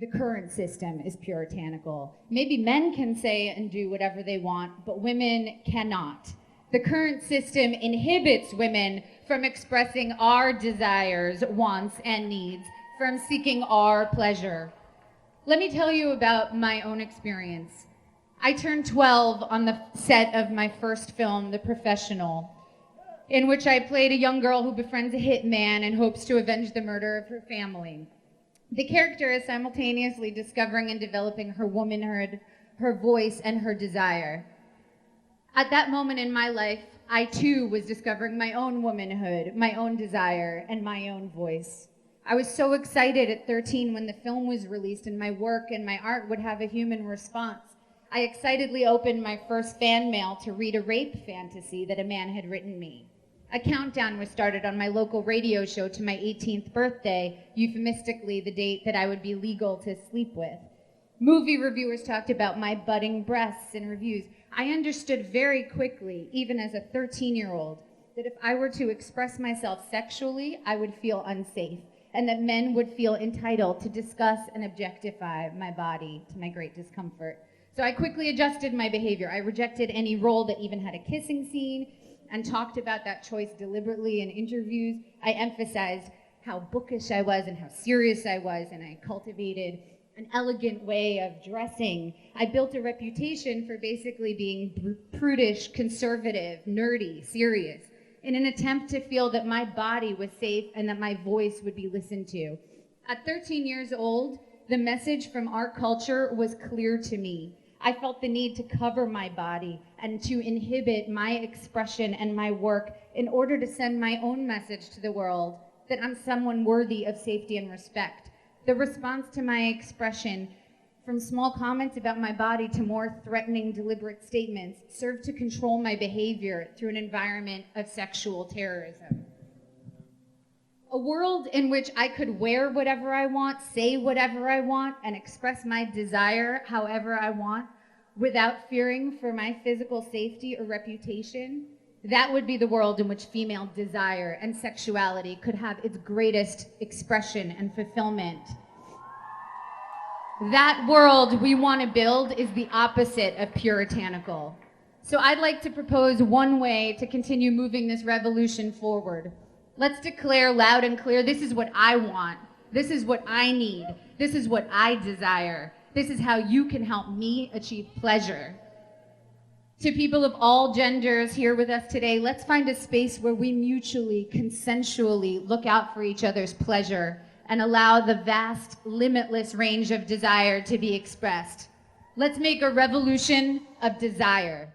The current system is puritanical. Maybe men can say and do whatever they want, but women cannot. The current system inhibits women from expressing our desires, wants, and needs, from seeking our pleasure. Let me tell you about my own experience. I turned 12 on the set of my first film, The Professional, in which I played a young girl who befriends a hitman and hopes to avenge the murder of her family. The character is simultaneously discovering and developing her womanhood, her voice, and her desire. At that moment in my life, I too was discovering my own womanhood, my own desire, and my own voice. I was so excited at 13 when the film was released and my work and my art would have a human response. I excitedly opened my first fan mail to read a rape fantasy that a man had written me. A countdown was started on my local radio show to my 18th birthday, euphemistically the date that I would be legal to sleep with. Movie reviewers talked about my budding breasts in reviews. I understood very quickly, even as a 13-year-old, that if I were to express myself sexually, I would feel unsafe, and that men would feel entitled to discuss and objectify my body to my great discomfort. So I quickly adjusted my behavior. I rejected any role that even had a kissing scene, and talked about that choice deliberately in interviews. I emphasized how bookish I was and how serious I was, and I cultivated an elegant way of dressing. I built a reputation for basically being prudish, conservative, nerdy, serious, in an attempt to feel that my body was safe and that my voice would be listened to. At 13 years old, the message from our culture was clear to me. I felt the need to cover my body and to inhibit my expression and my work in order to send my own message to the world that I'm someone worthy of safety and respect. The response to my expression, from small comments about my body to more threatening, deliberate statements, served to control my behavior through an environment of sexual terrorism. A world in which I could wear whatever I want, say whatever I want, and express my desire however I want without fearing for my physical safety or reputation, that would be the world in which female desire and sexuality could have its greatest expression and fulfillment. That world we want to build is the opposite of puritanical. So I'd like to propose one way to continue moving this revolution forward. Let's declare loud and clear, this is what I want. This is what I need. This is what I desire. This is how you can help me achieve pleasure. To people of all genders here with us today, let's find a space where we mutually, consensually look out for each other's pleasure and allow the vast, limitless range of desire to be expressed. Let's make a revolution of desire.